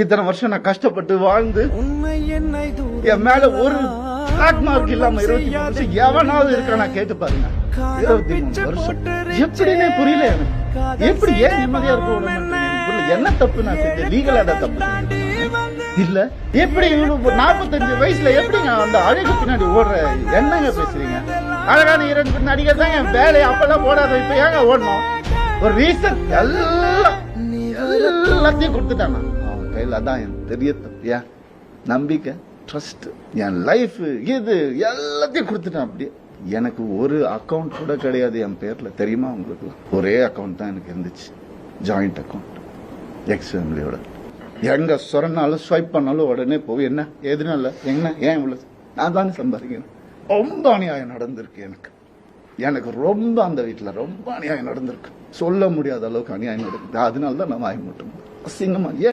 இத்தனை வருஷம் நான் கஷ்டப்பட்டு வாழ்ந்து என் மேல ஒரு பிளாக் மார்க் இல்லாம 23 வருஷம் எவனாவது இருக்கா நான் கேட்டு பாருங்க. 23 வருஷம் எப்படின்னே புரியல எனக்கு. எப்படி ஏன் நிம்மதியா இருக்க என்ன தப்பு நான் செஞ்சேன்? லீகலா தான் தப்பு இல்ல. எப்படி 45 வயசுல எப்படிங்க அந்த அழகு பின்னாடி ஓடுற என்னங்க பேசுறீங்க? அழகான 2 நடிகர் தான் என் வேலையை அப்பெல்லாம் ஓடாத, இப்ப ஏங்க ஓடணும்? ஒரு ரீசன் எல்லாத்தையும் கொடுத்துட்டான் அவன் கையில. அதான் என் பெரிய தப்பு. ஏன் நம்பிக்கை, ட்ரஸ்ட், என் லைஃப், இது எல்லாத்தையும் கொடுத்துட்டான். அப்படியே எனக்கு ஒரு அக்கௌண்ட் கூட கிடையாது என் பேர்ல, தெரியுமா உங்களுக்கு? ஒரே அக்கௌண்ட் தான் எனக்கு இருந்துச்சு, ஜாயிண்ட் அக்கௌண்ட் எக்ஸ் ஃபேமிலியோட. எங்க சொன்னாலும் ஸ்வைப் பண்ணாலும் உடனே போய் என்ன எதுனா இல்ல என்ன ஏன் இவ்வளவு நான் தானே சம்பாதிக்கிறேன். ரொம்ப அநியாயம் நடந்திருக்கு எனக்கு ரொம்ப அந்த வீட்டுல ரொம்ப அநியாயம் நடந்திருக்கு. சொல்ல முடியாத அளவுக்கு அநியாயம் நடக்குது. அதனால தான் நான் வாய் மட்டும் அசிங்கமா